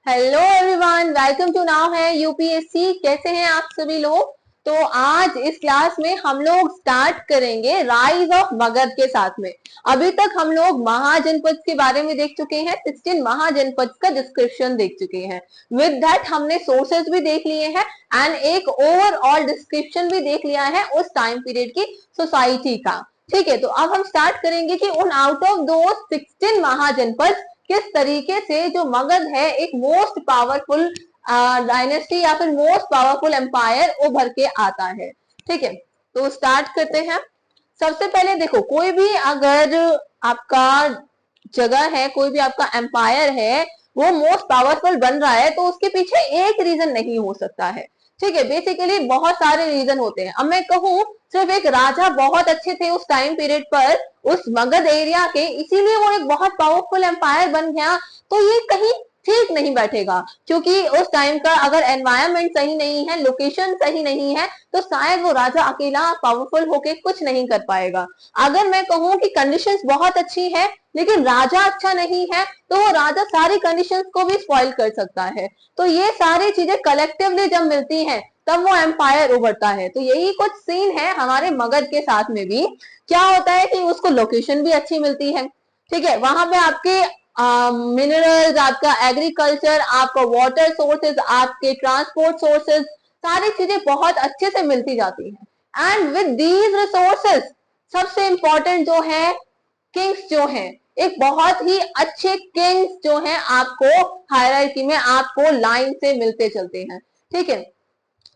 Hello everyone, welcome to now है UPSC. कैसे हैं आप सभी लोग। तो आज इस क्लास में हम लोग स्टार्ट करेंगे राइज ऑफ मगध के साथ में। अभी तक हम लोग महाजनपद के बारे में देख चुके हैं, 16 महाजनपद का डिस्क्रिप्शन देख चुके हैं। विद दैट हमने सोर्सेज भी देख लिए हैं एंड एक ओवरऑल डिस्क्रिप्शन भी देख लिया है उस टाइम पीरियड की सोसाइटी का। ठीक है, तो अब हम स्टार्ट करेंगे कि उन आउट ऑफ दो 16 महाजनपद किस तरीके से जो मगध है एक मोस्ट पावरफुल डायनेस्टी या फिर मोस्ट पावरफुल एम्पायर उभर के आता है। ठीक है, तो स्टार्ट करते हैं। सबसे पहले देखो, कोई भी अगर आपका जगह है, कोई भी आपका एम्पायर है, वो मोस्ट पावरफुल बन रहा है तो उसके पीछे एक रीजन नहीं हो सकता है। ठीक है, बेसिकली बहुत सारे रीजन होते हैं। अब मैं कहूँ सिर्फ एक राजा बहुत अच्छे थे उस टाइम पीरियड पर उस मगध एरिया के, इसीलिए वो एक बहुत पावरफुल एम्पायर बन गया, तो ये कहीं ठीक नहीं बैठेगा। क्योंकि उस टाइम का अगर एनवायरनमेंट सही नहीं है, लोकेशन सही नहीं है, तो शायद वो राजा अकेला पावरफुल होके कुछ नहीं कर पाएगा। अगर मैं कहूँ कि कंडीशंस बहुत अच्छी है लेकिन राजा अच्छा नहीं है, तो वो राजा सारी कंडीशंस को भी स्पॉइल कर सकता है। तो ये सारी चीजें कलेक्टिवली जब मिलती हैं तब वो एम्पायर उभरता है। तो यही कुछ सीन है हमारे मगध के साथ में भी। क्या होता है कि उसको लोकेशन भी अच्छी मिलती है। ठीक है, वहां पे आपके मिनरल्स, आपका एग्रीकल्चर, आपका वाटर सोर्सेज, आपके ट्रांसपोर्ट सोर्सेज, सारी चीजें बहुत अच्छे से मिलती जाती हैं। एंड विद दीज रिसोर्सेज सबसे इंपॉर्टेंट जो है किंग्स जो हैं, एक बहुत ही अच्छे किंग्स जो हैं आपको हायरार्की में आपको लाइन से मिलते चलते हैं। ठीक है,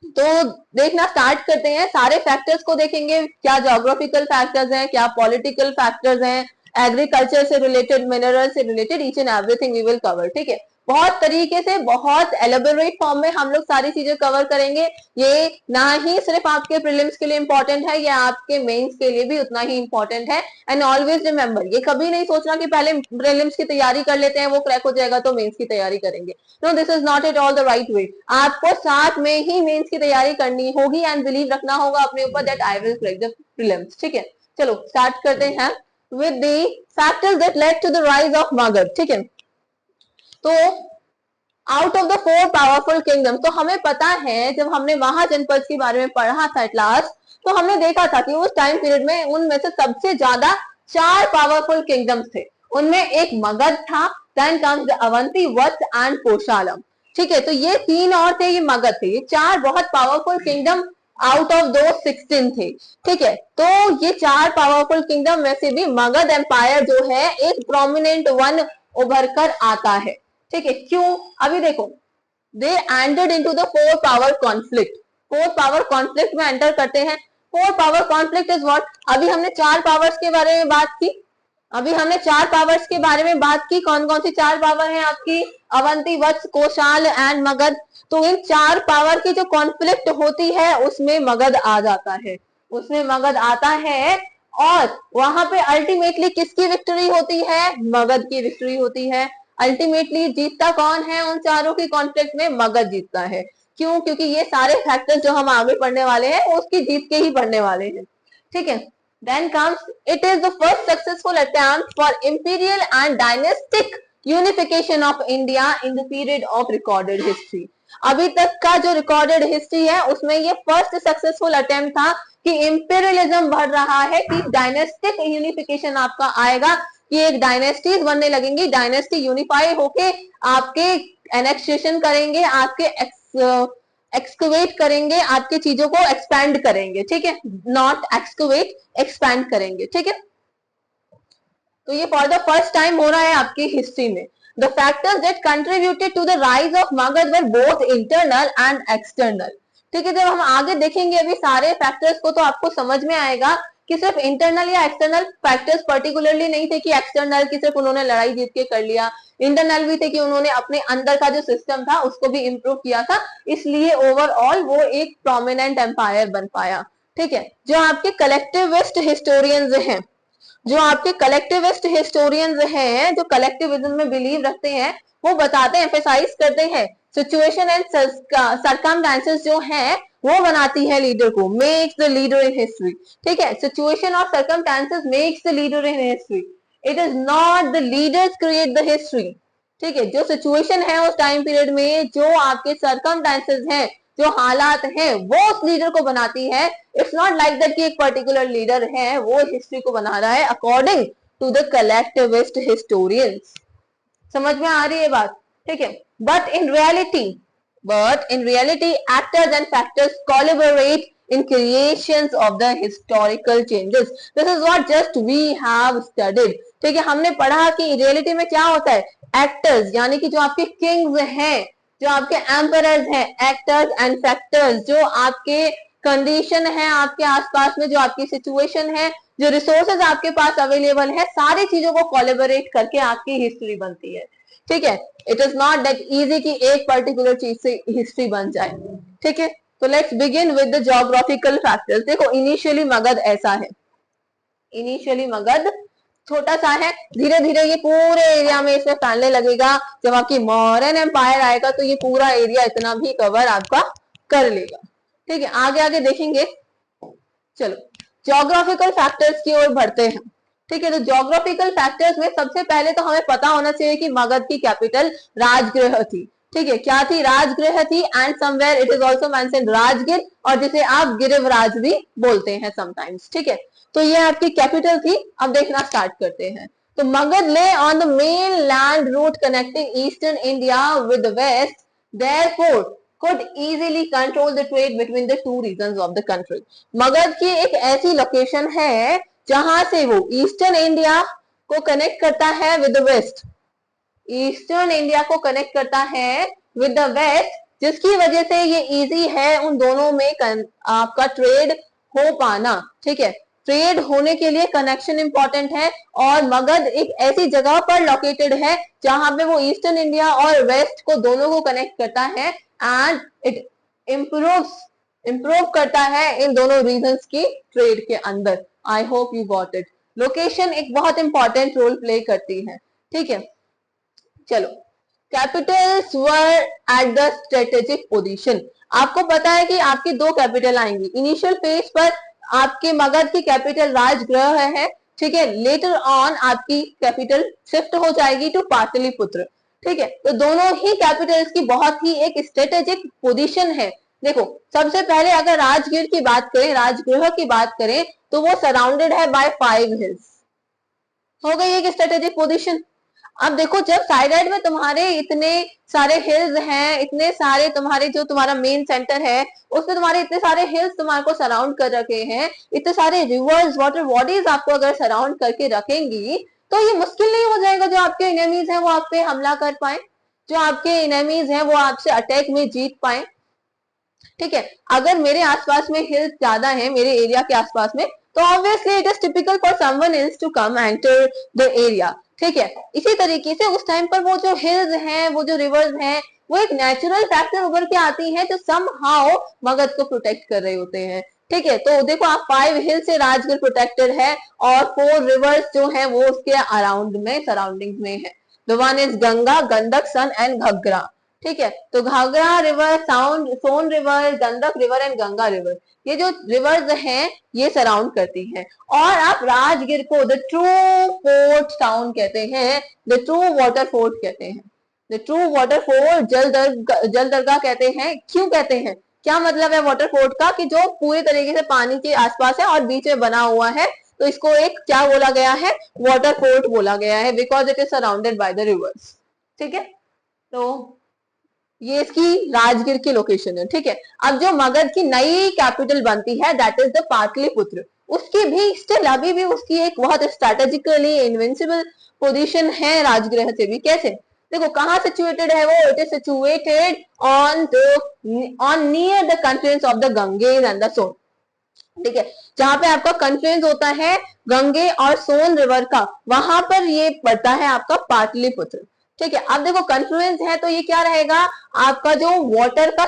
तो देखना स्टार्ट करते हैं। सारे फैक्टर्स को देखेंगे, क्या ज्योग्राफिकल फैक्टर्स हैं, क्या पॉलिटिकल फैक्टर्स हैं, एग्रीकल्चर से रिलेटेड, मिनरल से related, each and everything we will cover. ठीक है, बहुत तरीके से बहुत एलेबोरेट फॉर्म में हम लोग सारी चीजें कवर करेंगे। ये ना ही सिर्फ आपके प्रीलिम्स के लिए इंपॉर्टेंट है, ये आपके मेंस के लिए भी उतना ही इंपॉर्टेंट है। एंड ऑलवेज रिमेंबर, ये कभी नहीं सोचना कि पहले प्रीलिम्स की तैयारी कर लेते हैं, वो क्रैक हो जाएगा तो मेंस की तैयारी करेंगे। No, this is not at all the right way. आपको साथ में ही मेंस की तैयारी करनी होगी एंड बिलीव रखना होगा अपने ऊपर that I will crack the prelims. ठीक है, चलो स्टार्ट करते हैं with the factors that led to the rise of Magad। ठीक है, तो out of the 4 powerful kingdom, तो हमें पता है जब हमने महाजनपद के बारे में पढ़ा था क्लास, तो हमने देखा था कि उस टाइम पीरियड में उनमें से सबसे ज्यादा 4 पावरफुल किंगडम्स थे। उनमें एक मगध था, then comes the Avanti, Vatsa and Koshalam. ठीक है, तो ये 3 और थे, ये मगध थे। ये 4 बहुत पावरफुल किंगडम आउट ऑफ दो 16 थे। ठीक है, तो ये 4 पावरफुल किंगडम में से भी मगध एम्पायर जो है एक प्रोमिनेंट वन उभर कर आता है। ठीक है, क्यों? अभी देखो, they entered into the 4 power conflict. 4 power conflict में एंटर करते हैं। 4 पावर कॉन्फ्लिक्ट इज व्हाट? अभी हमने 4 पावर्स के बारे में बात की। कौन कौन सी 4 पावर हैं आपकी? अवंती, वत्स, कोशाल एंड मगध। तो इन 4 पावर की जो कॉन्फ्लिक्ट होती है उसमें मगध आ जाता है, और वहां पे अल्टीमेटली किसकी विक्ट्री होती है? मगध की विक्ट्री होती है। अल्टीमेटली जीतता कौन है उन चारों की कॉन्फ्लिक्ट में? मगध जीतता है। क्यों? क्योंकि ये सारे फैक्टर्स जो हम आगे पढ़ने वाले हैं उसकी जीत के ही पढ़ने वाले हैं। ठीक है, then comes it is the first successful attempt for imperial and dynastic unification of India in the period of recorded history। अभी तक का जो रिकॉर्डेड हिस्ट्री है उसमें ये फर्स्ट सक्सेसफुल अटेम्प्ट था कि इंपीरियलिज्म बढ़ रहा है, कि डायनेस्टिक यूनिफिकेशन आपका आएगा, कि एक डायनेस्टीज बनने लगेंगी, डायनेस्टी यूनिफाई होके आपके एनेक्सेशन करेंगे, आपके एक्सकवेट करेंगे, आपकी चीजों को एक्सपैंड करेंगे। ठीक है, नॉट एक्सकवेट, एक्सपैंड करेंगे। ठीक है, तो ये फॉर द फर्स्ट टाइम हो रहा है आपकी हिस्ट्री में। The factors that contributed to the rise of Magadha were both internal and external. ठीक है, जब हम आगे देखेंगे अभी सारे फैक्टर्स को, तो आपको समझ में आएगा कि सिर्फ इंटरनल या एक्सटर्नल फैक्टर्स पर्टिकुलरली नहीं थे, कि एक्सटर्नल की सिर्फ उन्होंने लड़ाई जीत के कर लिया, इंटरनल भी थे कि उन्होंने अपने अंदर का जो सिस्टम था उसको भी इंप्रूव किया था, इसलिए ओवरऑल वो एक प्रोमिनेंट एम्पायर बन पाया। ठीक है, जो आपके कलेक्टिविस्ट हिस्टोरियंस हैं, जो कलेक्टिविज्म में बिलीव रखते हैं, वो बताते हैं, एम्फेसाइज करते हैं, सिचुएशन एंड सर्कमस्टेंसेस जो है वो बनाती है लीडर को, makes the leader in history. ठीक है, सिचुएशन और circumstances makes the leader in history, it is not the leaders create the history. ठीक है, जो सिचुएशन है उस टाइम पीरियड में, जो आपके सर्कमस्टेंसेस हैं, जो हालात हैं, वो उस लीडर को बनाती है। इट्स नॉट लाइक दैट कि एक पर्टिकुलर लीडर है वो हिस्ट्री को बना रहा है according to the collectivist historians. समझ में आ रही है बात? ठीक है, but in reality actors and factors collaborate in creations of the historical changes. This is what just we have studied. ठीक है, हमने पढ़ा कि रियलिटी में क्या होता है, एक्टर्स यानी कि जो आपके किंग्स हैं, जो आपके एम्परर्स हैं, एक्टर्स एंड फैक्टर्स, जो आपके कंडीशन है आपके आसपास में, जो आपकी सिचुएशन है, जो रिसोर्सेज आपके पास अवेलेबल है, सारी चीजों को कोलैबोरेट करके आपकी हिस्ट्री बनती है। ठीक है, it is not that easy कि एक पर्टिकुलर चीज से हिस्ट्री बन जाए। ठीक है, तो let's begin with the geographical factors. देखो इनिशियली मगध ऐसा है, इनिशियली मगध छोटा सा है, धीरे धीरे ये पूरे एरिया में इसमें फैलने लगेगा। जब आपकी मौर्यन एम्पायर आएगा तो ये पूरा एरिया इतना भी कवर आपका कर लेगा। ठीक है, आगे आगे देखेंगे। चलो ज्योग्राफिकल फैक्टर्स की ओर बढ़ते हैं। ठीक है, तो ज्योग्राफिकल फैक्टर्स में सबसे पहले तो हमें पता होना चाहिए कि मगध की कैपिटल राजगृह थी। ठीक है, क्या थी? राजगृह थी। And somewhere it is also mentioned Rajgir, और जिसे आप गिरिवराज भी बोलते हैं समटाइम्स। ठीक है, तो ये आपकी कैपिटल थी। अब देखना स्टार्ट करते हैं। तो Magadha lay on the main land route connecting eastern India with the west, therefore could easily control the trade between the two regions of the country. Magadh की एक ऐसी लोकेशन है जहां से वो ईस्टर्न इंडिया को कनेक्ट करता है with the west, eastern India को कनेक्ट करता है विद द वेस्ट, जिसकी वजह से ये इजी है उन दोनों में आपका ट्रेड हो पाना। ठीक है, ट्रेड होने के लिए कनेक्शन इंपॉर्टेंट है, और मगध एक ऐसी जगह पर लोकेटेड है जहां पे वो ईस्टर्न इंडिया और वेस्ट को दोनों को कनेक्ट करता है, एंड इट इम्प्रूव करता है इन दोनों रीजन्स की ट्रेड के अंदर। I hope you got it. Location एक बहुत इंपॉर्टेंट रोल प्ले करती है। ठीक है, चलो Capitals were at the strategic position. आपको पता है कि आपकी दो कैपिटल आएंगी। इनिशियल फेज पर आपके मगध की कैपिटल राजगृह है। ठीक है, लेटर ऑन आपकी कैपिटल शिफ्ट हो जाएगी टू पाटलिपुत्र। ठीक है, तो दोनों ही कैपिटल्स की बहुत ही एक स्ट्रेटेजिक पोजीशन है। देखो सबसे पहले अगर राजगीर की बात करें, राजगृह की बात करें, तो वो सराउंडेड है बाय 5 हिल्स। हो गई एक स्ट्रेटेजिक पोजीशन। अब देखो जब साइड में तुम्हारे इतने सारे हिल्स हैं, इतने सारे तुम्हारे जो तुम्हारा मेन सेंटर है उसमें तुम्हारे इतने सारे हिल्स तुम्हारे को सराउंड कर रखे हैं, इतने सारे रिवर्स वाटर बॉडीज आपको अगर सराउंड करके रखेंगी, तो ये मुश्किल नहीं हो जाएगा जो आपके इनेमीज हैं वो आप पे हमला कर पाए, जो आपके इनेमीज हैं वो आपसे अटैक में जीत पाए। ठीक है, अगर मेरे आसपास में हिल्स ज्यादा है, मेरे एरिया के आसपास में, तो obviously it is typical for someone else to come enter the area. ठीक है, इसी तरीके से उस टाइम पर वो जो हिल्स हैं, वो जो रिवर्स हैं, वो एक नेचुरल फैक्टर उभर के आती है जो समहाउ मगध को प्रोटेक्ट कर रहे होते हैं। ठीक है, तो देखो आप 5 हिल से राजगढ़ प्रोटेक्टेड है, और 4 रिवर्स जो है वो उसके अराउंड में सराउंडिंग में है। The one is Ganga, Gandak, Son and Ghaggara. ठीक है, तो Ghaghara river, Son river, Gandak river and Ganga river, ये जो रिवर्स हैं ये सराउंड करती हैं। और आप राजगीर को द ट्रू पोर्ट टाउन कहते हैं, द ट्रू वाटर फोर्ट कहते हैं, द ट्रू वाटर फोर्ट, जल दरगाह कहते हैं। क्यों कहते हैं, क्या मतलब है वाटर फोर्ट का, कि जो पूरी तरीके से पानी के आसपास है और बीच में बना हुआ है, तो इसको एक क्या बोला गया है, वाटर फोर्ट बोला गया है, because it is surrounded by the reverse. ठीक है, तो ये इसकी राजगीर की लोकेशन है। ठीक है, अब जो मगध की नई कैपिटल बनती है दैट इज द पाटलिपुत्र, उसकी भी स्टिल अभी भी उसकी एक बहुत स्ट्रेटेजिकली इनविंसिबल पोजीशन है राजगृह से भी। कैसे, देखो कहाँ सिचुएटेड है वो, it is situated on near the confluence of the Ganges and the Son. ठीक है, जहां पे आपका कन्फ्लुएंस होता है गंगे और सोन रिवर का, वहां पर ये पड़ता है आपका पाटलिपुत्र। ठीक है, अब देखो कन्फ्लुएंस है तो ये क्या रहेगा, आपका जो वाटर का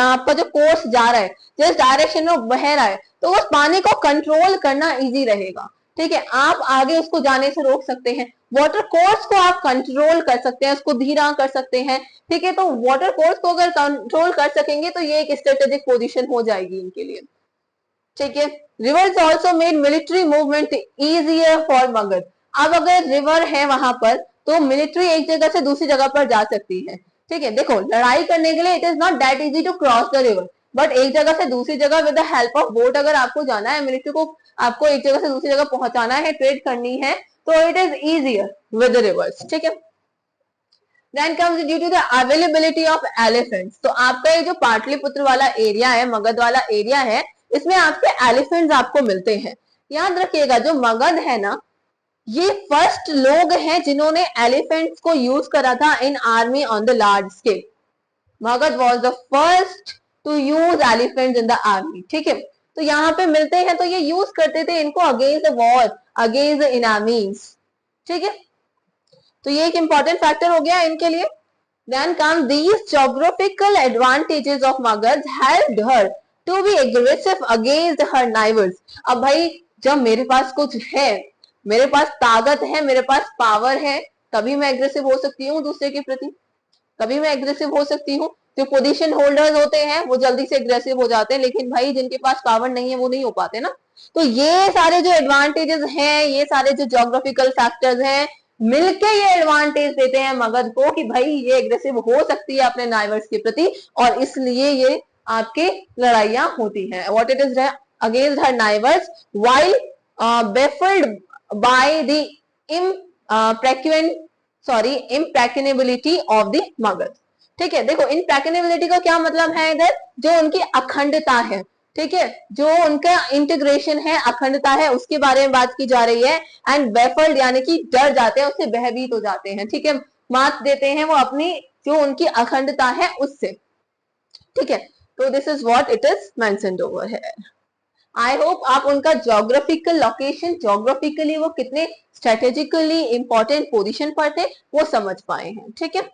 आपका जो कोर्स जा रहा है, जिस डायरेक्शन में बह रहा है, तो उस पानी को कंट्रोल करना इजी रहेगा। ठीक है, आप आगे उसको जाने से रोक सकते हैं, वाटर कोर्स को आप कंट्रोल कर सकते हैं, उसको धीरा कर सकते हैं। ठीक है, तो वाटर कोर्स को अगर कंट्रोल कर सकेंगे तो ये एक स्ट्रेटेजिक पोजीशन हो जाएगी इनके लिए। ठीक है, reverse also made military movement easier for Magadh. अब अगर रिवर है वहां पर तो मिलिट्री एक जगह से दूसरी जगह पर जा सकती है। ठीक है, देखो लड़ाई करने के लिए it is not that easy to cross the river, but एक जगह से दूसरी जगह with the help of boat अगर आपको जाना है, मिलिट्री को आपको एक जगह से दूसरी जगह पहुंचाना है, ट्रेड करनी है, तो it is easier with the reverse. ठीक है, Then comes due to the availability of elephants. तो आपका ये जो पाटलिपुत्र वाला एरिया है, मगध वाला एरिया है, इसमें आपके एलिफेंट्स आपको मिलते हैं। याद रखिएगा जो मगध है ना, ये फर्स्ट लोग हैं जिन्होंने एलिफेंट्स को यूज करा था in army on the large scale. Magadha was the first to use elephants in the army. ठीक है, तो यहाँ पे मिलते हैं, तो ये यूज करते थे इनको against the war, against the enemies. ठीक है, तो ये एक इंपॉर्टेंट फैक्टर हो गया इनके लिए। Then come these geographical advantages of Magध helped her to be aggressive against her neighbors. अब भाई जब मेरे पास कुछ है, मेरे पास ताकत है, मेरे पास पावर है, तभी मैं एग्रेसिव हो सकती हूँ दूसरे के प्रति, तभी मैं एग्रेसिव हो सकती हूँ। जो पोजीशन होल्डर्स होते हैं वो जल्दी से एग्रेसिव हो जाते हैं, लेकिन भाई जिनके पास पावर नहीं है वो नहीं हो पाते ना। तो ये सारे जो एडवांटेजेस हैं, ये सारे जो ज्योग्राफिकल फैक्टर्स हैं, मिलके ये एडवांटेज देते हैं मगध को कि भाई ये एग्रेसिव हो सकती है अपने नाइबर्स के प्रति, और इसलिए ये आपके लड़ाइयां होती हैं। What it is against her neighbours while baffled by the impracticability of the Magadha. ठीक है, देखो इम्प्रैक्टिनेबिलिटी का क्या मतलब है इधर, जो उनकी अखंडता है। ठीक है, जो उनका इंटीग्रेशन है, अखंडता है, उसके बारे में बात की जा रही है। एंड बेफल्ड यानी कि डर जाते हैं, उससे भयभीत हो जाते हैं। ठीक है, मात देते हैं वो अपनी जो उनकी अखंडता है उससे। ठीक है, तो this is what it is mentioned over here. I hope आप उनका ज्योग्राफिकल लोकेशन, ज्योग्राफिकली वो कितने स्ट्रेटेजिकली इंपॉर्टेंट पोजीशन पर थे वो समझ पाए हैं। ठीक है,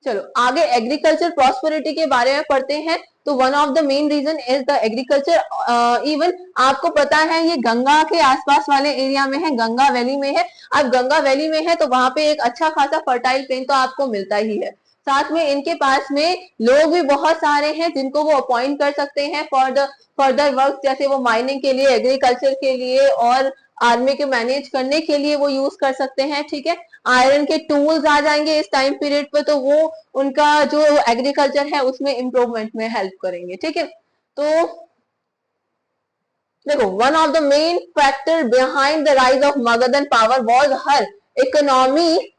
चलो आगे एग्रीकल्चर प्रॉस्पेरिटी के बारे में पढ़ते हैं। तो one of the main reason is the agriculture. Even आपको पता है ये गंगा के आसपास वाले एरिया में है, गंगा वैली में है। अब गंगा वैली में है तो वहां पे एक अच्छा खासा फर्टाइल प्लेन तो आपको मिलता ही है। साथ में इनके पास में लोग भी बहुत सारे हैं जिनको वो अपॉइंट कर सकते हैं फॉर द फर्दर वर्क, जैसे वो माइनिंग के लिए, एग्रीकल्चर के लिए और आर्मी के मैनेज करने के लिए वो यूज कर सकते हैं। ठीक है, आयरन के टूल्स आ जाएंगे इस टाइम पीरियड पे, तो वो उनका जो एग्रीकल्चर है उसमें इंप्रूवमेंट में हेल्प करेंगे। ठीक है, तो देखो one of the main factor behind the rise of Magadh power was her economy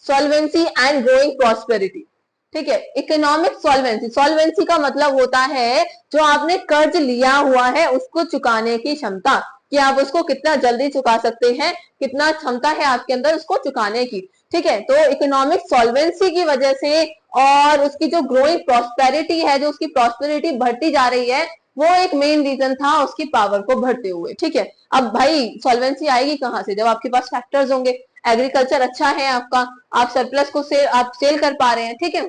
solvency and growing prosperity. ठीक है, इकोनॉमिक सॉल्वेंसी, सॉल्वेंसी का मतलब होता है जो आपने कर्ज लिया हुआ है उसको चुकाने की क्षमता, कि आप उसको कितना जल्दी चुका सकते हैं, कितना क्षमता है आपके अंदर उसको चुकाने की। ठीक है, तो इकोनॉमिक सॉल्वेंसी की वजह से और उसकी जो ग्रोइंग प्रॉस्पेरिटी है, जो उसकी प्रॉस्पेरिटी बढ़ती जा रही है, वो एक मेन रीजन था उसकी पावर को बढ़ते हुए। ठीक है, अब भाई सॉल्वेंसी आएगी कहां से, जब आपके पास फैक्टर्स होंगे, एग्रीकल्चर अच्छा है आपका, आप सरप्लस को आप सेल कर पा रहे हैं। ठीक है,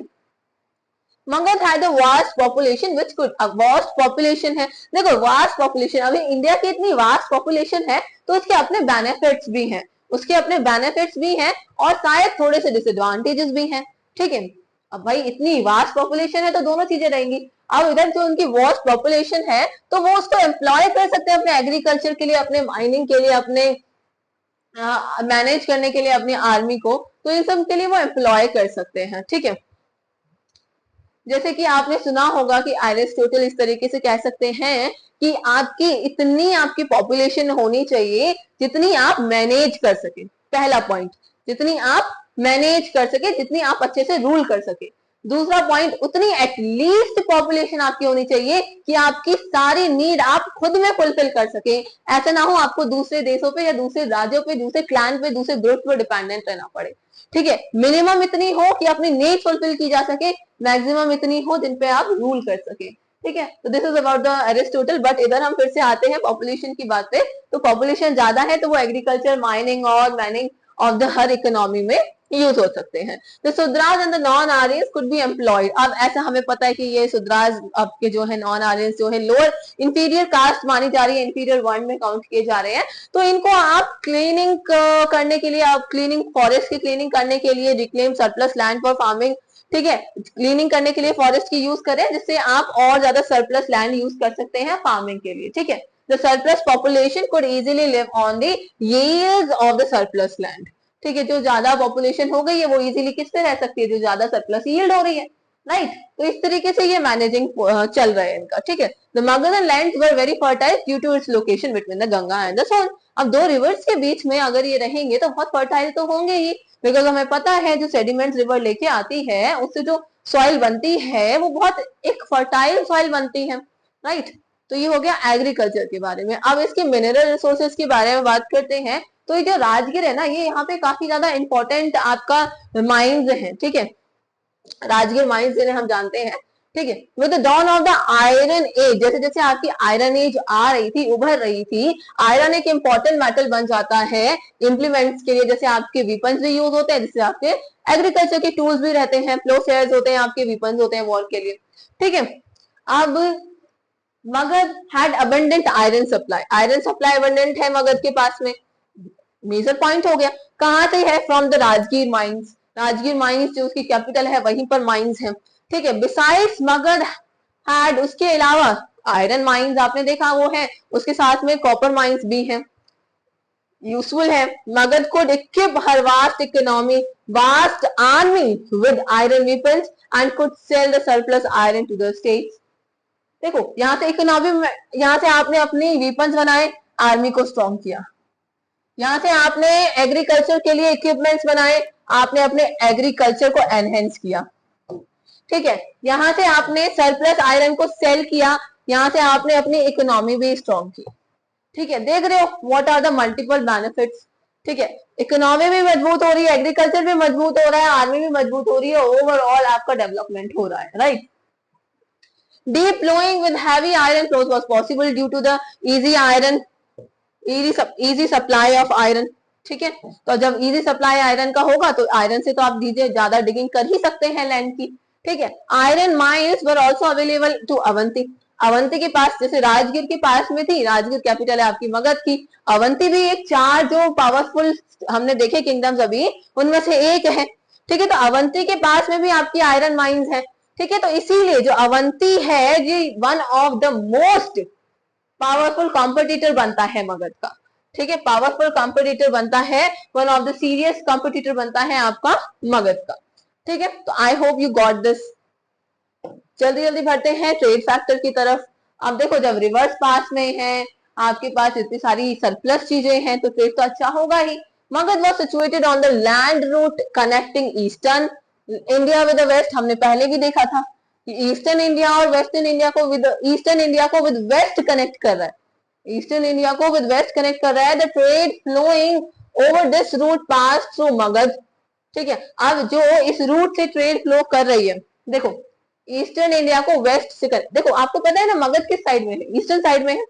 Magadh had a vast population which could, vast population है, देखो vast population, अभी इंडिया की इतनी vast population है तो उसके अपने बेनिफिट्स भी हैं, उसके अपने बेनिफिट्स भी हैं और शायद थोड़े से डिसएडवांटेजेस भी हैं। ठीक है, अब भाई इतनी वास्ट पॉपुलेशन है तो दोनों चीजें रहेंगी। अब इधर जो उनकी वास्ट पॉपुलेशन है तो वो उसको एम्प्लॉय कर सकते हैं अपने एग्रीकल्चर के लिए, अपने माइनिंग के लिए, अपने मैनेज करने के लिए अपनी आर्मी को, तो इन सब के लिए वो एम्प्लॉय कर सकते हैं। ठीक है, जैसे कि आपने सुना होगा कि एरिस्टोटल इस तरीके से कह सकते हैं कि आपकी इतनी आपकी पॉपुलेशन होनी चाहिए जितनी आप मैनेज कर सके। पहला पॉइंट, जितनी आप मैनेज कर सके, जितनी आप अच्छे से रूल कर सके। दूसरा पॉइंट, उतनी एटलीस्ट पॉपुलेशन आपकी होनी चाहिए कि आपकी सारी नीड आप खुद में फुलफिल कर सके। ऐसा ना हो आपको दूसरे देशों पे या दूसरे राज्यों पे, दूसरे क्लैन पे, दूसरे ग्रुप पे डिपेंडेंट रहना पड़े। ठीक है, मिनिमम इतनी हो कि अपनी नीड फुलफिल की जा सके, मैक्सिमम इतनी हो जिन पे आप रूल कर सके। ठीक है, तो this is about the Aristotle. But इधर हम फिर से आते हैं पॉपुलेशन की बात पे। तो पॉपुलेशन ज्यादा है तो वो एग्रीकल्चर, माइनिंग और manning of the her economy में यूज हो सकते हैं। तो Sudras and the non Aryans could be employed. अब ऐसा हमें पता है कि ये सुद्राज आपके जो है, नॉन आर्यंस जो है लोअर इंफीरियर कास्ट मानी जा रही है, इंफीरियर वन में काउंट किए जा रहे हैं। तो इनको आप क्लीनिंग करने के लिए, आप क्लीनिंग, फॉरेस्ट की क्लीनिंग करने के लिए, reclaim surplus land for farming, ठीक है, क्लीनिंग करने के लिए फॉरेस्ट की यूज करें, जिससे आप और ज्यादा सरप्लस लैंड यूज कर सकते हैं फार्मिंग के लिए। ठीक है, the surplus population could easily live on the yields of the surplus land. ठीक है, जो ज्यादा पॉपुलेशन हो गई है वो इजीली किस पे रह सकती है, जो ज्यादा सरप्लस यील्ड हो रही है, राइट। तो इस तरीके से ये मैनेजिंग चल रहा है इनका, ठीक है। The Magadha lands were very fertile due to its location between the Ganga and the Son. अब दो रिवर्स के बीच में अगर ये रहेंगे तो बहुत फर्टाइल तो होंगे ही, बिकॉज हमें पता है जो सेडिमेंट्स रिवर लेके आती है उससे जो सॉइल बनती है वो बहुत एक फर्टाइल सॉइल बनती है, राइट। तो ये हो गया एग्रीकल्चर के बारे में। अब इसके मिनरल रिसोर्सेज के बारे में बात करते हैं। तो ये जो राजगीर है ना, ये यहाँ पे काफी ज्यादा इंपॉर्टेंट आपका माइंस है, ठीक है। राजगीर माइंस जिन्हें हम जानते हैं, ठीक है। With the dawn of the iron age, जैसे जैसे आपकी आयरन एज आ रही थी, उभर रही थी, आयरन एक इंपॉर्टेंट मेटल बन जाता है इंप्लीमेंट्स के लिए, जैसे आपके वीपन्स भी यूज होते हैं, जैसे आपके एग्रीकल्चर के टूल्स भी रहते हैं, प्लोशेयर्स होते हैं, आपके वीपन्स होते हैं वॉर के लिए, ठीक है। अब Magadh had abundant iron supply, iron supply abundant है मगध के पास में, मेजर पॉइंट हो गया। कहां से है, from the Rajgir mines, Rajgir mines जो उसकी कैपिटल है वहीं पर माइंस है, ठीक है। बिसाइड्स मगध हैड, उसके अलावा आयरन माइंस आपने देखा वो है, उसके साथ में कॉपर माइंस भी हैं, यूजफुल है। Magadh could equip her vast economy, vast army with iron weapons and could sell the surplus iron to the states। देखो यहाँ से इकोनॉमी में, यहाँ से आपने अपनी वीपन्स बनाए, आर्मी को स्ट्रॉन्ग किया, यहाँ से आपने एग्रीकल्चर के लिए इक्विपमेंट्स बनाए, आपने अपने एग्रीकल्चर को एनहेंस किया, ठीक है। यहाँ से आपने सरप्लस आयरन को सेल किया, यहाँ से आपने अपनी इकोनॉमी भी स्ट्रॉन्ग की, ठीक है। देख रहे हो what are the multiple benefits, ठीक है। इकोनॉमी भी मजबूत हो रही है, एग्रीकल्चर भी मजबूत हो रहा है, आर्मी भी मजबूत हो रही है, ओवरऑल आपका डेवलपमेंट हो रहा है, right. Deep flowing with heavy iron flows was possible due to the easy supply of iron, ठीक है। तो जब इजी सप्लाई आयरन का होगा तो आयरन से तो आप दीजिए ज्यादा डिगिंग कर ही सकते हैं लैंड की, ठीक है। Iron mines were also available to Avanti, Avanti के पास, जैसे राजगीर के पास में थी, राजगीर कैपिटल है आपकी मगध की, अवंती भी एक चार जो पावरफुल हमने देखे किंगडम्स अभी, उनमें से एक है, ठीक है। तो अवंती के पास में भी आपकी आयरन माइंस है, ठीक है। तो इसीलिए जो अवंती है ये one of the most powerful competitor बनता है मगध का, ठीक है। पावरफुल कॉम्पिटिटर बनता है, one of the serious competitor बनता है आपका मगध का, ठीक है। तो I hope you got this. जल्दी जल्दी बढ़ते हैं ट्रेड फैक्टर की तरफ। अब देखो जब रिवर्स पास में है, आपके पास इतनी सारी सरप्लस चीजें हैं, तो ट्रेड तो अच्छा होगा ही। Magadha was situated on the land route connecting eastern India with the west, हमने पहले भी देखा था कि ईस्टर्न इंडिया और वेस्टर्न इंडिया को विद, ईस्टर्न इंडिया को विद वेस्ट कनेक्ट कर रहा है, ईस्टर्न इंडिया को विद वेस्ट कनेक्ट कर रहा है। The trade flowing over this route pass through Magadha, ठीक है। अब जो इस रूट से ट्रेड फ्लो कर रही है, देखो ईस्टर्न इंडिया को वेस्ट से कर, देखो आपको पता है ना मगध किस साइड में है, ईस्टर्न साइड में है,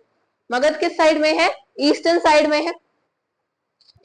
मगध किस साइड में है, ईस्टर्न साइड में है,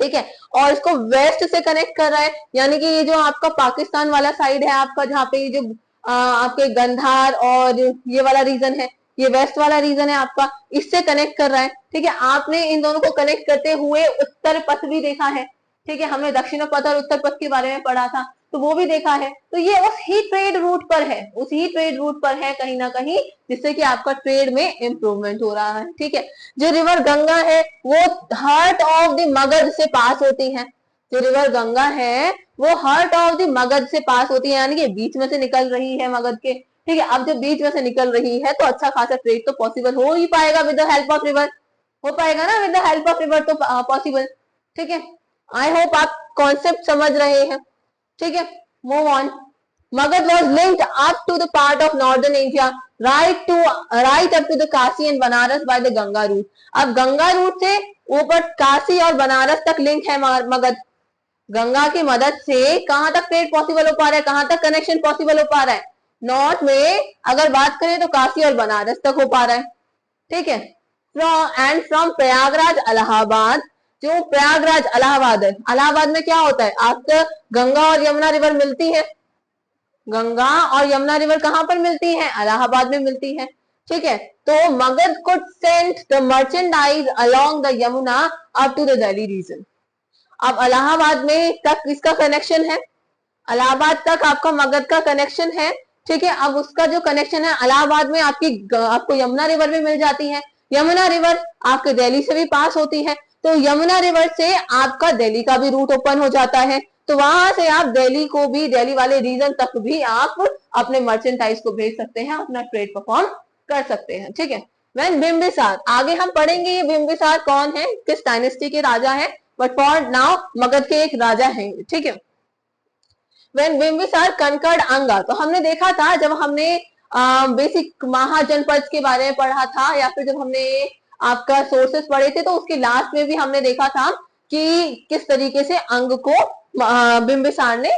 ठीक है। और इसको वेस्ट से कनेक्ट कर रहा है, यानी कि ये जो आपका पाकिस्तान वाला साइड है आपका, जहाँ पे ये जो आपके गंधार और ये वाला रीजन है, ये वेस्ट वाला रीजन है आपका, इससे कनेक्ट कर रहा है, ठीक है। आपने इन दोनों को कनेक्ट करते हुए उत्तर पथ भी देखा है, ठीक है। हमने दक्षिण पथ और उत्तर पथ के बारे में पढ़ा था, तो वो भी देखा है। तो ये उस ही ट्रेड रूट पर है, उस ही ट्रेड रूट पर है कहीं ना कहीं, जिससे कि आपका ट्रेड में इंप्रूवमेंट हो रहा है, ठीक है। जो रिवर गंगा है वो हार्ट ऑफ द मगध से पास होती है, जो रिवर गंगा है वो हार्ट ऑफ द मगध से पास होती है, यानी कि बीच में से निकल रही है मगध के, ठीक है। अब जब बीच में से निकल रही है तो अच्छा खासा ट्रेड तो पॉसिबल हो ही पाएगा with the help of river, हो पाएगा ना, with the help of river तो पॉसिबल, ठीक है। आई होप आप कॉन्सेप्ट समझ रहे हैं, ठीक है। Move on. Magadh was linked up to the part of northern India right up to the Kashi and Banaras by the Ganga route. अब गंगा रूट से ऊपर काशी और बनारस तक लिंक है मगध, गंगा की मदद से कहां तक ट्रेड पॉसिबल हो पा रहा है, कहां तक कनेक्शन पॉसिबल हो पा रहा है, नॉर्थ में अगर बात करें तो काशी और बनारस तक हो पा रहा है, ठीक है। फ्रॉम प्रयागराज इलाहाबाद, जो प्रयागराज इलाहाबाद है, इलाहाबाद में क्या होता है आपका, गंगा और यमुना रिवर मिलती है, गंगा और यमुना रिवर कहां पर मिलती है, इलाहाबाद में मिलती है, ठीक है। तो Magadha could send the merchandise along the Yamuna up to the Delhi region. अब इलाहाबाद में तक किसका कनेक्शन है, इलाहाबाद तक आपका मगध का कनेक्शन है, ठीक है। अब उसका जो कनेक्शन है इलाहाबाद में आपको यमुना रिवर भी मिल जाती है, यमुना रिवर आपके दिल्ली से भी पास होती है, तो यमुना रिवर से आपका दिल्ली का भी रूट ओपन हो जाता है, तो वहां से आप दिल्ली को भी, दिल्ली वाले रीजन तक भी आप अपने मर्चेंटाइज को भेज सकते हैं, अपना ट्रेड परफॉर्म कर सकते हैं, ठीक है। वेन बिम्बिसार, आगे हम पढ़ेंगे ये बिम्बिसार कौन है, किस डायनेस्टी के राजा है, बट फॉर नाउ मगध के एक राजा है, ठीक है। वेन बिम्बिसार कंकर्ड अंगा, तो हमने देखा था जब हमने बेसिक महाजनपद के बारे में पढ़ा था, या फिर जब हमने आपका सोर्सेस पढ़े थे, तो उसके लास्ट में भी हमने देखा था कि किस तरीके से अंग को बिम्बिसार ने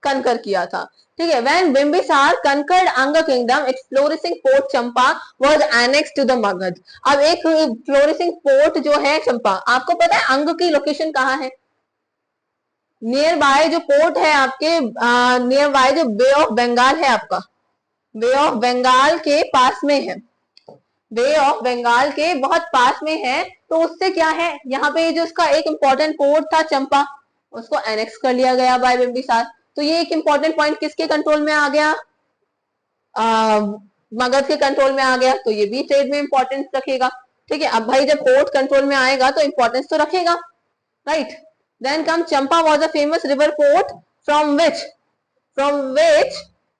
कनकर किया था, ठीक है। When Bimbisara conquered Anga kingdom, its flourishing port Champa was annexed to the Magadha. अब एक फ्लोरिशिंग पोर्ट जो है चंपा, आपको पता है अंग की लोकेशन कहाँ है, नियर बाय जो पोर्ट है आपके, नियर बाय जो बे ऑफ बंगाल है आपका, बे ऑफ बंगाल के पास में है, बे ऑफ बंगाल के बहुत पास में है, तो उससे क्या है, यहाँ पे जो उसका एक इंपॉर्टेंट पोर्ट था चंपा, उसको एनेक्स कर लिया गया बाय बिम्बिसार। तो ये एक इंपॉर्टेंट पॉइंट किसके कंट्रोल में आ गया, मगध के कंट्रोल में आ गया, तो ये भी ट्रेड में इंपॉर्टेंस रखेगा, ठीक है। अब भाई जब पोर्ट कंट्रोल में आएगा तो इंपॉर्टेंस तो रखेगा, right. Then come Champa was a famous river port from which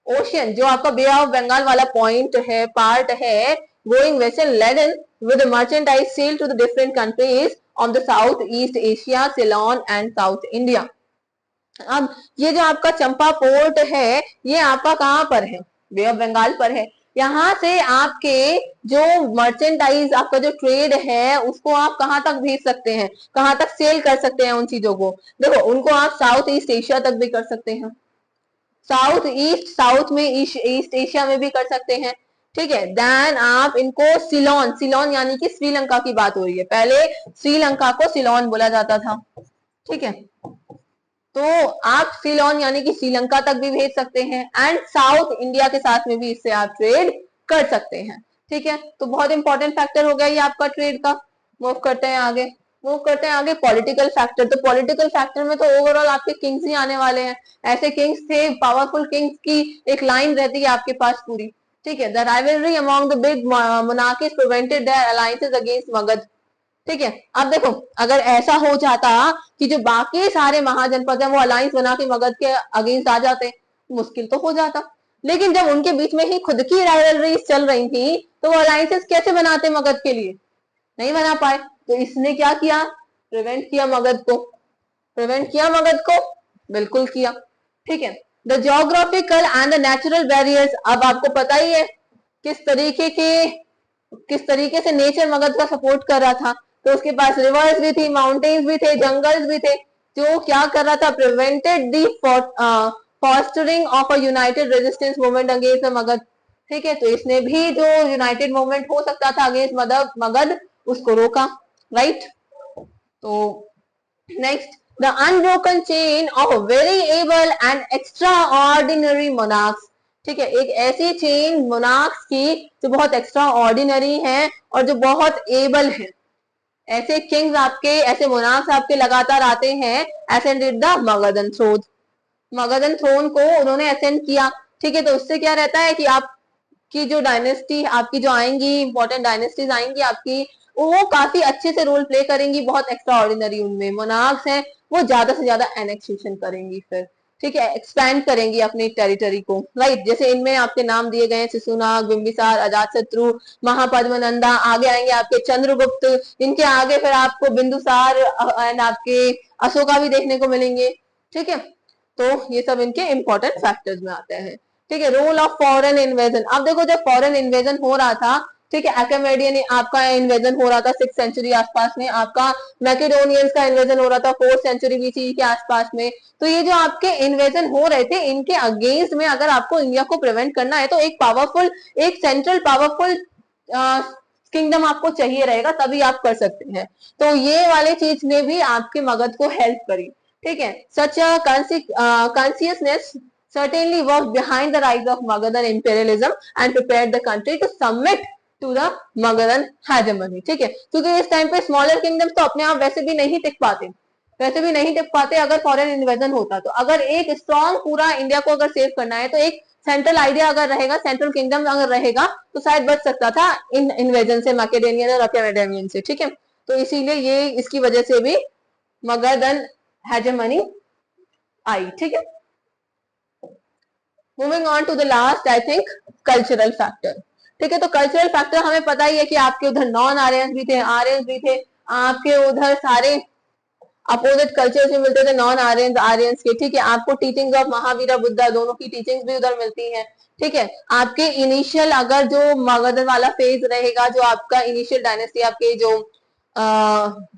ocean, जो आपका बे ऑफ बंगाल वाला पॉइंट है, पार्ट है, going vessel laden with merchandise sail to the different countries of the South East Asia, Ceylon and South India. अब ये जो आपका चंपा port है, ये आपका कहाँ पर है, बे ऑफ बंगाल पर है। यहाँ से आपके जो मर्चेंडाइज, आपका जो ट्रेड है, उसको आप कहाँ तक भेज सकते हैं, कहाँ तक सेल कर सकते हैं उन चीजों को, देखो उनको आप साउथ ईस्ट एशिया तक भी कर सकते हैं, साउथ ईस्ट, साउथ में ईस्ट एशिया में भी कर सकते हैं, ठीक है। देन आप इनको सिलोन, सिलोन यानी कि श्रीलंका की बात हो रही है, पहले श्रीलंका को सिलोन बोला जाता था, ठीक है। तो आप सिलोन यानी कि श्रीलंका तक भी भेज सकते हैं, एंड साउथ इंडिया के साथ में भी इससे आप ट्रेड कर सकते हैं, ठीक है। तो बहुत इंपॉर्टेंट फैक्टर हो गया ये आपका ट्रेड का। मूव करते हैं आगे, पॉलिटिकल फैक्टर। तो पॉलिटिकल फैक्टर में तो ओवरऑल आपके किंग्स ही आने वाले हैं, ऐसे किंग्स थे, पावरफुल किंग्स की एक लाइन रहती है आपके पास पूरी, ठीक है। The rivalry among the big monarchies prevented their alliances against Magadha, ठीक है। अब देखो अगर ऐसा हो जाता कि जो बाकी सारे महाजनपद है वो अलायंस बना के मगध के अगेंस्ट आ जाते, मुश्किल तो हो जाता, लेकिन जब उनके बीच में ही खुद की राइवलरीज चल रही थी, तो वो अलायंसेस कैसे बनाते मगध के लिए, नहीं बना पाए। तो इसने क्या किया, प्रिवेंट किया मगध को, बिल्कुल किया, ठीक है। The geographical and the natural barriers, अब आपको पता ही है किस तरीके से नेचर मगध का सपोर्ट कर रहा था। तो उसके पास रिवर्स भी थी, माउंटेन्स भी थे, जंगल्स भी थे, जो क्या कर रहा था, prevented the fostering of a United resistance movement against Magadha, ठीक है। तो इसने भी जो यूनाइटेड मूवमेंट हो सकता था अगेंस्ट मगध, उसको रोका, राइट। तो next, the unbroken chain of very able and extra ordinary monarchs, ठीक है। एक ऐसी चेन मोनार्क्स की जो बहुत एक्स्ट्रा ऑर्डिनरी है और जो बहुत एबल है, ऐसे किंग्स आपके, ऐसे मोनार्क्स आपके लगातार आते हैं, ascended the Magadhan throne, Magadhan throne को उन्होंने असेंड किया, ठीक है। तो उससे क्या रहता है कि आपकी जो डायनेस्टी, आपकी जो आएंगी इंपॉर्टेंट डायनेस्टीज आएंगी आपकी, वो काफी अच्छे से रोल प्ले करेंगी, बहुत एक्स्ट्रा ऑर्डिनरी उनमें मोनार्क्स हैं, वो ज्यादा से ज्यादा एनेक्सेशन करेंगी फिर, ठीक है, एक्सपैंड करेंगे अपनी टेरिटरी को, राइट। जैसे इनमें आपके नाम दिए गए हैं, शिशुनाग, बिंबिसार, अजातशत्रु, महापद्मनंदा, आगे आएंगे आपके चंद्रगुप्त, इनके आगे फिर आपको बिंदुसार एंड आपके अशोका भी देखने को मिलेंगे, ठीक है। तो ये सब इनके इंपॉर्टेंट फैक्टर्स में आते हैं, ठीक है। रोल ऑफ फॉरेन इन्वेजन, अब देखो जब फॉरेन इन्वेजन हो रहा था, ठीक है, अकेमेडियन आपका इन्वेजन हो रहा था 6th सेंचुरी आसपास में, आपका मैकेडोनियंस का इन्वेजन हो रहा था 4th सेंचुरी बीसी के आसपास में। तो ये जो आपके इन्वेजन हो रहे थे, इनके अगेंस्ट में अगर आपको इंडिया को प्रिवेंट करना है, तो एक पावरफुल, एक सेंट्रल पावरफुल किंगडम आपको चाहिए रहेगा, तभी आप कर सकते हैं। तो ये वाले चीज ने भी आपके मगध को हेल्प करी, ठीक है। सच consciousness certainly worked behind the rise of Magadhan imperialism and prepared the country to submit to the Magadhan hegemony, ठीक है। क्योंकि इस टाइम पे स्मॉलर किंगडम्स तो अपने आप वैसे भी नहीं टिक पाते, अगर फॉरेन इन्वेजन होता तो। अगर एक स्ट्रॉन्ग पूरा इंडिया को अगर सेव करना है, तो एक सेंट्रल आइडिया अगर रहेगा, सेंट्रल किंगडम अगर रहेगा, तो शायद बच सकता था इन इन्वेजन से, मैकेडोनियन और अकेमेडियन से, ठीक है। तो इसीलिए ये इसकी वजह से भी मगध हेजेमनी आई। ठीक है, moving on to the last I think cultural factor. ठीक है, तो कल्चरल फैक्टर हमें पता ही है कि आपके उधर नॉन आर्यंस भी थे, आर्यंस भी थे, आपके उधर सारे अपोजिट कल्चर से मिलते थे, नॉन आर्यंस आर्यंस के। ठीक है, आपको टीचिंग्स ऑफ महावीरा बुद्धा दोनों की टीचिंग्स भी उधर मिलती हैं। ठीक है, आपके इनिशियल अगर जो मगध वाला फेज रहेगा, जो आपका इनिशियल डायनेस्टी, आपके जो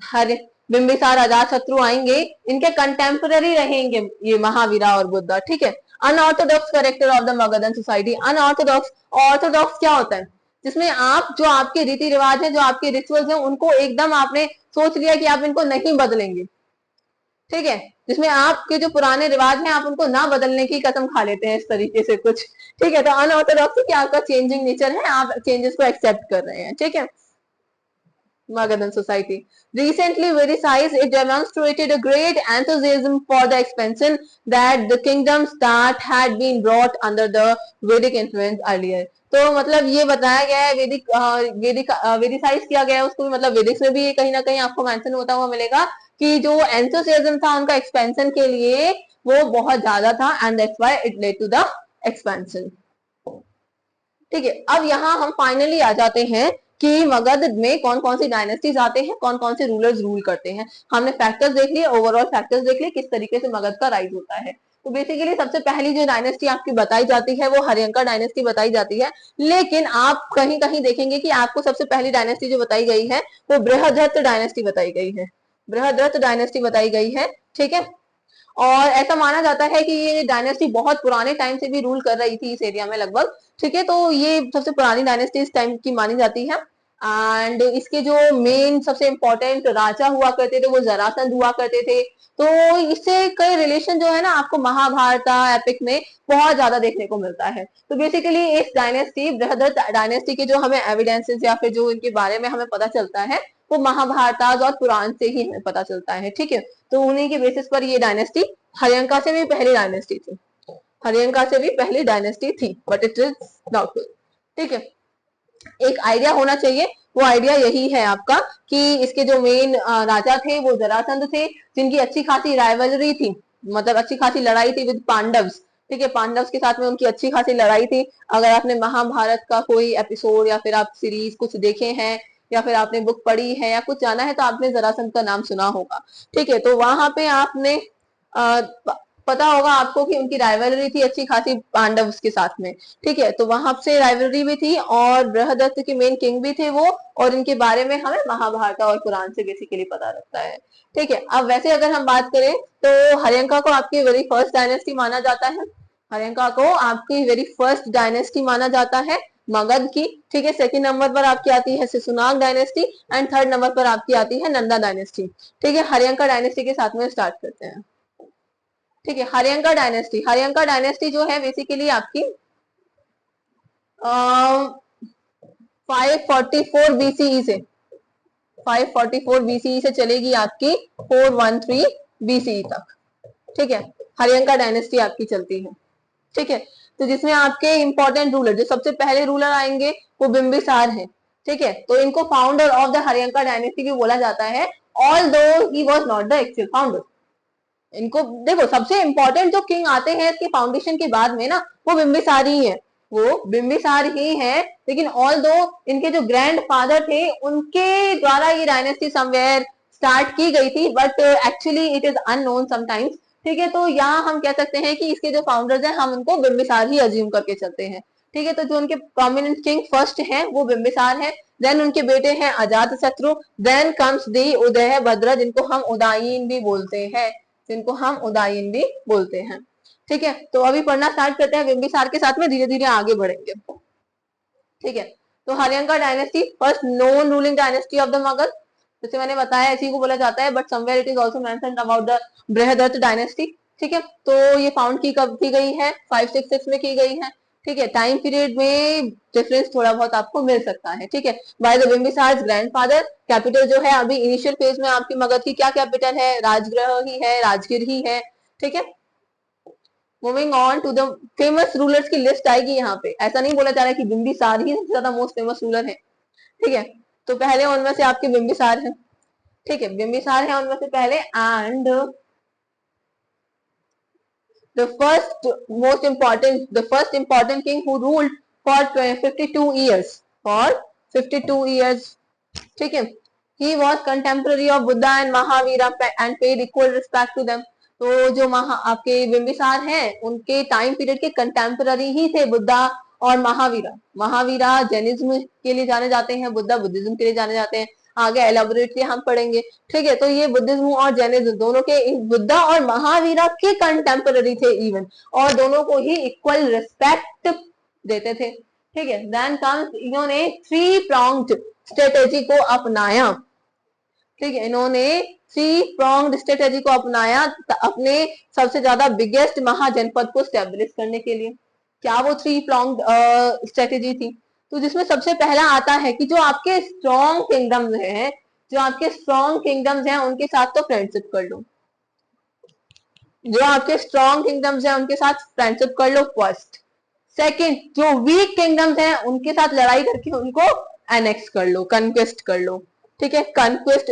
हर बिंबिसार अजात शत्रु आएंगे, इनके कंटेम्पररी रहेंगे ये महावीरा और बुद्धा। ठीक है, unorthodox character of the Magadhan society. Unorthodox, Orthodox क्या होता है? जिसमें आप जो आपके रीति रिवाज है, जो आपके रिचुअल्स हैं, उनको एकदम आपने सोच लिया कि आप इनको नहीं बदलेंगे। ठीक है, जिसमें आपके जो पुराने रिवाज हैं आप उनको ना बदलने की कसम खा लेते हैं, इस तरीके से कुछ। ठीक है, तो अनऑर्थोडॉक्स कि आपका चेंजिंग नेचर है, आप चेंजेस को एक्सेप्ट कर रहे हैं। ठीक है, Magadhan society. Recently, Versailles it demonstrated a great enthusiasm for the expansion that the kingdoms that had been brought under the Vedic influence earlier. तो मतलब ये बताया गया है वेदिसाइज किया गया है उसको भी, मतलब वेदिक्स में भी ये कहीं ना कहीं आपको मेंशन होता हुआ मिलेगा कि जो एंथुसियाज्म था उनका एक्सपेंशन के लिए वो बहुत ज्यादा था, and that's why it led to the expansion. ठीक है, अब यहाँ हम फाइनली आ जाते हैं कि मगध में कौन कौन सी डायनेस्टीज आते हैं, कौन कौन से रूलर्स रूल करते हैं। हमने फैक्टर्स देख लिए, ओवरऑल फैक्टर्स देख लिए, किस तरीके से मगध का राइज होता है। तो बेसिकली सबसे पहली जो डायनेस्टी आपकी बताई जाती है वो हरियंका डायनेस्टी बताई जाती है, लेकिन आप कहीं कहीं देखेंगे कि आपको सबसे पहली डायनेस्टी जो बताई गई है वो बृहद्रथ डायनेस्टी बताई गई है, बृहद्रथ डायनेस्टी बताई गई है। ठीक है, और ऐसा माना जाता है कि ये डायनेस्टी बहुत पुराने टाइम से भी रूल कर रही थी इस एरिया में लगभग। ठीक है, तो ये सबसे पुरानी डायनेस्टी इस टाइम की मानी जाती है। एंड इसके जो मेन सबसे इंपॉर्टेंट राजा हुआ करते थे वो जरासंध हुआ करते थे। तो इससे कई रिलेशन जो है ना आपको महाभारत एपिक में बहुत ज्यादा देखने को मिलता है। तो बेसिकली इस डायनेस्टी बृहद्रथ डायनेस्टी के जो हमें एविडेंसेस या फिर जो इनके बारे में हमें पता चलता है वो महाभारत और पुराण से ही हमें पता चलता है। ठीक है, तो उन्हीं के बेसिस पर ये डायनेस्टी हरियंका से भी पहली डायनेस्टी थी, हरियंका से भी पहली डायनेस्टी थी, बट इट इज डाउटफुल। ठीक है, एक आइडिया होना चाहिए, वो आइडिया यही है आपका कि इसके जो मेन राजा थे वो जरासंध थे, जिनकी अच्छी खासी राइवलरी थी, मतलब अच्छी खासी लड़ाई थी विद पांडव्स। ठीक है, पांडव्स के साथ में उनकी अच्छी खासी लड़ाई थी। अगर आपने महाभारत का कोई एपिसोड या फिर आप सीरीज कुछ देखे हैं या फिर आपने बुक पढ़ी है या कुछ जाना है तो आपने जरासंध का नाम सुना होगा। ठीक है, तो वहां पे आपने पता होगा आपको कि उनकी राइवलरी थी अच्छी खासी पांडव के साथ में। ठीक है, तो वहां से राइवलरी भी थी और बृहदत्त के मेन किंग भी थे वो, और इनके बारे में हमें महाभारत और कुरान से बेसिकली पता लगता है। ठीक है, अब वैसे अगर हम बात करें तो हरियंका को आपकी वेरी फर्स्ट डायनेस्टी माना जाता है, हरियंका को आपकी वेरी फर्स्ट डायनेस्टी माना जाता है मगध की। ठीक है, सेकंड नंबर पर आपकी आती है सिसुनाग डायनेस्टी एंड थर्ड नंबर पर आपकी आती है नंदा डायनेस्टी। ठीक है, हरियंका डायनेस्टी के साथ में स्टार्ट करते हैं। ठीक है, हरियंका डायनेस्टी, हरियंका डायनेस्टी जो है बेसिकली आपकी 544 बीसीई से 544 बीसीई से चलेगी आपकी 413 बीसीई तक। ठीक है, हरियंका डायनेस्टी आपकी चलती है। ठीक है, तो जिसमें आपके इंपॉर्टेंट रूलर जो सबसे पहले रूलर आएंगे वो बिंबिसार है। ठीक है, तो इनको founder of the Haryanka dynasty भी बोला जाता है, although he was not the actual founder. इनको देखो, सबसे इंपॉर्टेंट जो किंग आते हैं इसके फाउंडेशन के बाद में ना वो बिंबिसार ही है, वो बिंबिसार ही है, लेकिन ऑल दो इनके जो ग्रैंड फादर थे उनके द्वारा ये डायनेस्टी समवेयर स्टार्ट की गई थी, but actually it is unknown sometimes. ठीक है, तो यहाँ हम कह सकते हैं कि इसके जो फाउंडर्स हैं हम उनको बिंबिसार ही अज्यूम करके चलते हैं। ठीक है, तो जो उनके प्रोमिनेंट किंग फर्स्ट हैं वो बिंबिसार हैं, देन उनके बेटे हैं अजात शत्रु, देन कम्स दी उदय भद्र जिनको हम उदायीन भी बोलते हैं, जिनको हम उदायीन भी बोलते हैं। ठीक है, तो अभी पढ़ना स्टार्ट करते हैं, बिंबिसार के साथ में धीरे धीरे आगे बढ़ेंगे। ठीक है, तो Haryanka dynasty first known ruling dynasty of the Magadh, जैसे मैंने बताया इसी को बोला जाता है, but somewhere it is also mentioned about the Brihadatta dynasty. ठीक है, तो ये फाउंड की कब की गई है? 566 में की गई है। ठीक है, टाइम पीरियड में डिफरेंस थोड़ा बहुत आपको मिल सकता है। ठीक है, by the Bimbisara grandfather. Capital जो है अभी इनिशियल फेज में आपकी मगध की क्या कैपिटल है? राजगृह ही है, राजगीर ही है। ठीक है, moving on to the famous rulers की लिस्ट आएगी यहाँ पे, ऐसा नहीं बोला जा रहा है कि बिंबिसार ही सबसे ज्यादा मोस्ट फेमस रूलर है। ठीक है, तो पहले उनमें से आपके बिंबिसार है। ठीक है, बिंबिसार है उनमें से पहले, and the first important king who ruled for 52 years, for 52 years. ठीक है, he was contemporary of Buddha and Mahavira and paid equal respect to them. तो जो आपके बिंबिसार हैं उनके टाइम पीरियड के कंटेम्पररी ही थे बुद्धा और महावीरा। महावीरा जैनिज्म के लिए जाने जाते हैं, बुद्धा बुद्धिज्म के लिए जाने जाते हैं, आगे एलाबोरेटली हम पढ़ेंगे। ठीक है, तो ये बुद्धिज्म और जैनिज्म दोनों के, बुद्धा और महावीरा के कंटेम्पररी थे इवन, और दोनों को ही इक्वल रिस्पेक्ट देते थे। ठीक है, देन कम्स, इन्होंने 3 pronged स्ट्रेटेजी को अपनाया। ठीक है, इन्होंने 3 pronged स्ट्रेटेजी को अपनाया अपने सबसे ज्यादा बिगेस्ट महाजनपद को स्टेब्लिश करने के लिए। क्या वो 3 pronged स्ट्रेटेजी थी? तो जिसमें सबसे पहला आता है कि जो आपके स्ट्रॉन्ग किंगडम्स हैं, जो आपके स्ट्रॉन्ग किंगडम्स हैं उनके साथ तो फ्रेंडशिप कर लो, जो आपके स्ट्रॉन्ग किंगडम्स हैं उनके साथ फ्रेंडशिप कर लो फर्स्ट। सेकंड, जो वीक किंगडम्स हैं उनके साथ लड़ाई करके उनको एनेक्स कर लो, कन्क्वेस्ट कर लो। ठीक है, कन्क्वेस्ट